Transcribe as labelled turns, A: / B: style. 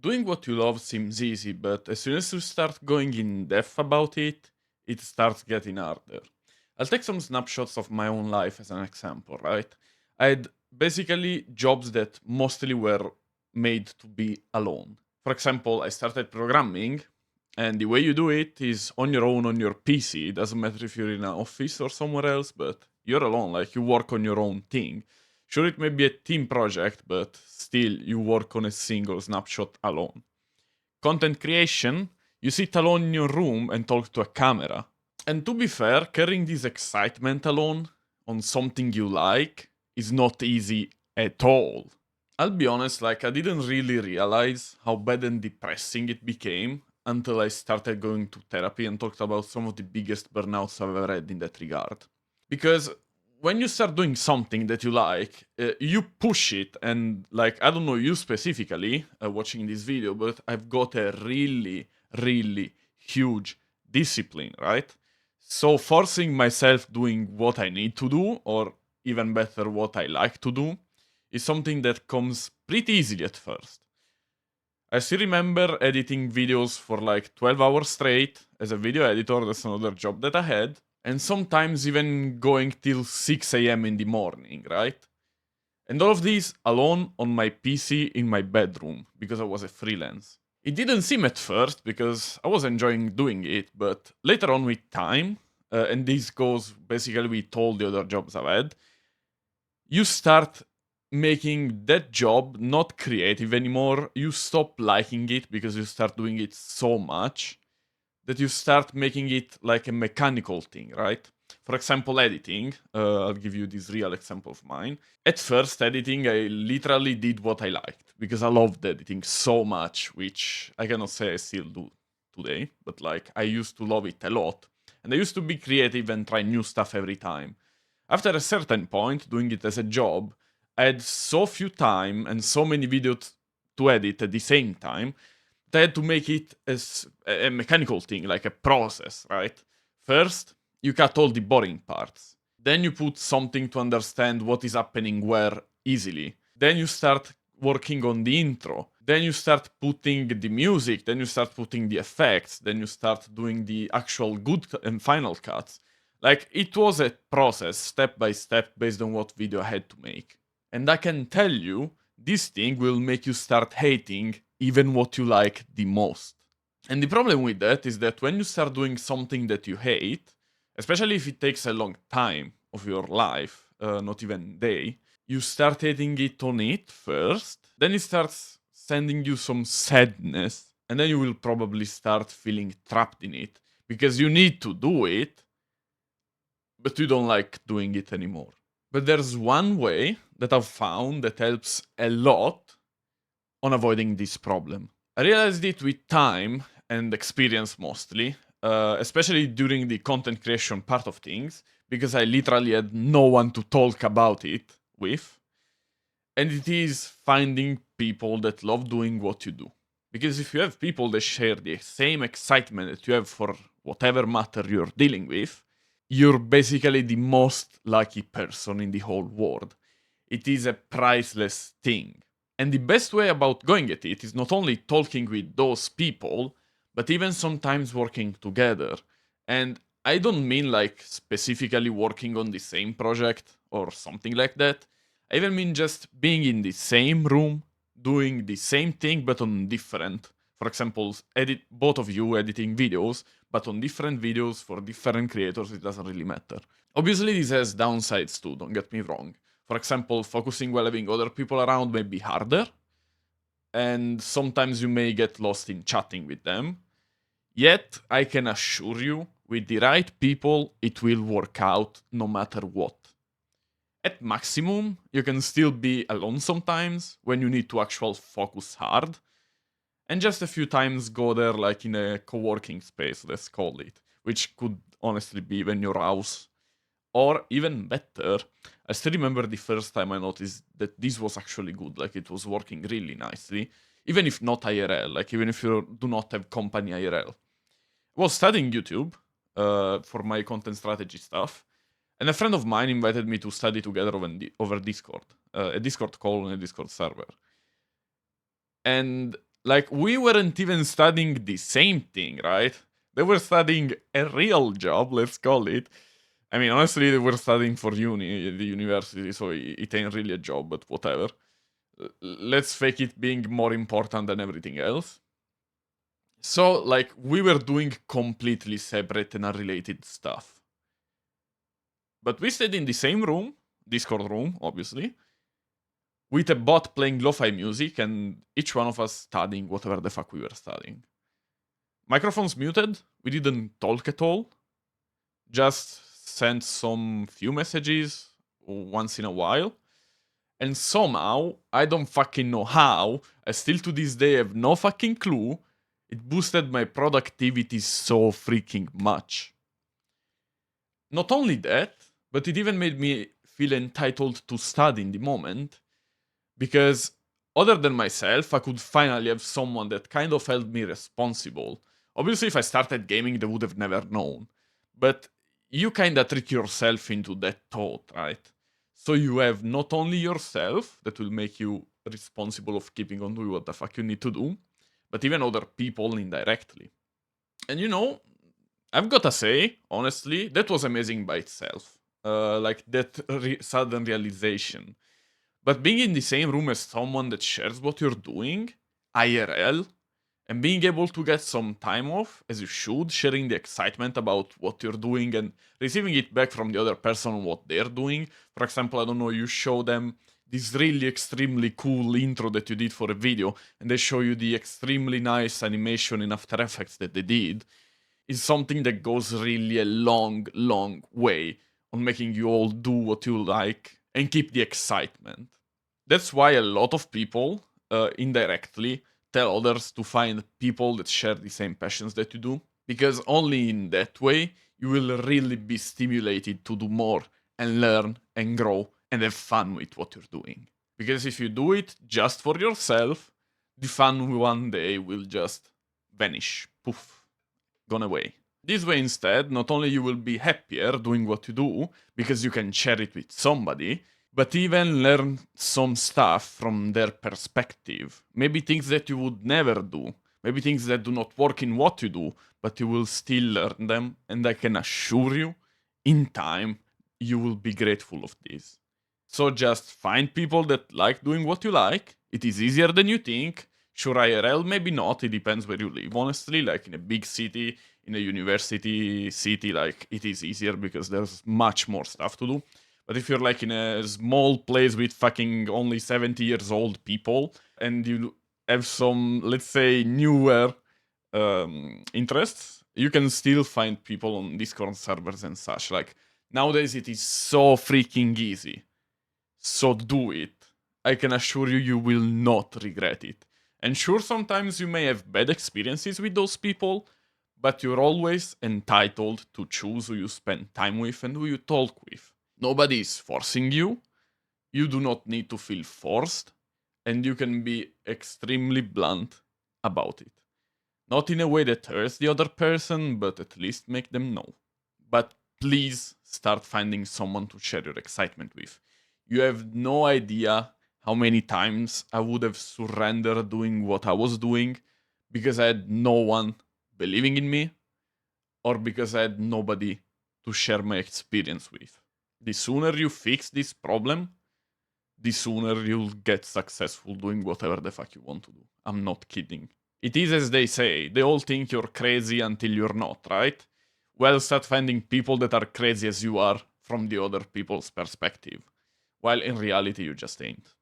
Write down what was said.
A: Doing what you love seems easy, but as soon as you start going in depth about it, it starts getting harder. I'll take some snapshots of my own life as an example, right? I had basically jobs that mostly were made to be alone. For example, I started programming, and the way you do it is on your own on your PC. It doesn't matter if you're in an office or somewhere else, but you're alone, like you work on your own thing. Sure, it may be a team project, but still, you work on a single snapshot alone. Content creation, you sit alone in your room and talk to a camera. And to be fair, carrying this excitement alone on something you like is not easy at all. I'll be honest, like, I didn't really realize how bad and depressing it became until I started going to therapy and talked about some of the biggest burnouts I've ever had in that regard. Because when you start doing something that you like, you push it, and like, I don't know you specifically watching this video, but I've got a really, really huge discipline, right? So forcing myself doing what I need to do, or even better, what I like to do, is something that comes pretty easily at first. I still remember editing videos for like 12 hours straight as a video editor, that's another job that I had, and sometimes even going till 6 a.m. in the morning, right? And all of this alone on my PC in my bedroom because I was a freelance. It didn't seem at first because I was enjoying doing it, but later on with time, and this goes basically with all the other jobs I've had, you start making that job not creative anymore. You stop liking it because you start doing it so much that you start making it like a mechanical thing, right? For example, editing. I'll give you this real example of mine. At first, editing, I literally did what I liked because I loved editing so much, which I cannot say I still do today, but like I used to love it a lot. And I used to be creative and try new stuff every time. After a certain point, doing it as a job, I had so few time and so many videos to edit at the same time that I had to make it as a mechanical thing, like a process, right? First, you cut all the boring parts. Then you put something to understand what is happening where easily. Then you start working on the intro. Then you start putting the music. Then you start putting the effects. Then you start doing the actual good and final cuts. Like, it was a process, step by step, based on what video I had to make. And I can tell you, this thing will make you start hating even what you like the most. And the problem with that is that when you start doing something that you hate, especially if it takes a long time of your life, not even day, you start hating it on it first, then it starts sending you some sadness, and then you will probably start feeling trapped in it because you need to do it, but you don't like doing it anymore. But there's one way that I've found that helps a lot on avoiding this problem. I realized it with time and experience mostly, especially during the content creation part of things, because I literally had no one to talk about it with. And it is finding people that love doing what you do. Because if you have people that share the same excitement that you have for whatever matter you're dealing with, you're basically the most lucky person in the whole world. It is a priceless thing. And the best way about going at it is not only talking with those people, but even sometimes working together. And I don't mean like specifically working on the same project or something like that. I even mean just being in the same room, doing the same thing but on different. For example, edit both of you editing videos, but on different videos for different creators, it doesn't really matter. Obviously, this has downsides too, don't get me wrong. For example, focusing while having other people around may be harder, and sometimes you may get lost in chatting with them. Yet, I can assure you, with the right people, it will work out no matter what. At maximum, you can still be alone sometimes when you need to actually focus hard, and just a few times go there like in a co-working space, let's call it, which could honestly be even your house. Or even better, I still remember the first time I noticed that this was actually good, like it was working really nicely, even if not IRL, like even if you do not have company IRL. I was studying YouTube for my content strategy stuff, and a friend of mine invited me to study together over Discord, a Discord call on a Discord server. And Like, we weren't even studying the same thing, right? They were studying a real job, let's call it. I mean, honestly, they were studying for the university, so it ain't really a job, but whatever. Let's fake it being more important than everything else. So, like, we were doing completely separate and unrelated stuff. But we stayed in the same room, Discord room, obviously, with a bot playing lo-fi music and each one of us studying whatever the fuck we were studying. Microphones muted, we didn't talk at all, just sent some few messages once in a while. And somehow, I don't fucking know how, I still to this day have no fucking clue, it boosted my productivity so freaking much. Not only that, but it even made me feel entitled to study in the moment, because other than myself, I could finally have someone that kind of held me responsible. Obviously, if I started gaming, they would have never known. But you kinda trick yourself into that thought, right? So you have not only yourself that will make you responsible of keeping on doing what the fuck you need to do, but even other people indirectly. And you know, I've gotta say, honestly, that was amazing by itself. Like that sudden realization. But being in the same room as someone that shares what you're doing, IRL, and being able to get some time off, as you should, sharing the excitement about what you're doing and receiving it back from the other person on what they're doing. For example, I don't know, you show them this really extremely cool intro that you did for a video, and they show you the extremely nice animation in After Effects that they did, is something that goes really a long, long way on making you all do what you like and keep the excitement. That's why a lot of people, indirectly, tell others to find people that share the same passions that you do, because only in that way you will really be stimulated to do more and learn and grow and have fun with what you're doing. Because if you do it just for yourself, the fun one day will just vanish. Poof. Gone away. This way instead, not only you will be happier doing what you do, because you can share it with somebody, but even learn some stuff from their perspective. Maybe things that you would never do. Maybe things that do not work in what you do, but you will still learn them, and I can assure you, in time, you will be grateful of this. So just find people that like doing what you like. It is easier than you think. Sure, IRL, maybe not. It depends where you live, honestly. Like in a big city, in a university city, like it is easier because there's much more stuff to do. But if you're like in a small place with fucking only 70 years old people and you have some, let's say, newer interests, you can still find people on Discord servers and such. Like nowadays, it is so freaking easy. So do it. I can assure you, you will not regret it. And sure, sometimes you may have bad experiences with those people, but you're always entitled to choose who you spend time with and who you talk with. Nobody is forcing you. You do not need to feel forced, and you can be extremely blunt about it. Not in a way that hurts the other person, but at least make them know. But please start finding someone to share your excitement with. You have no idea how many times I would have surrendered doing what I was doing because I had no one believing in me or because I had nobody to share my experience with. The sooner you fix this problem, the sooner you'll get successful doing whatever the fuck you want to do. I'm not kidding. It is as they say, they all think you're crazy until you're not, right? Well, start finding people that are crazy as you are from the other people's perspective, while in reality you just ain't.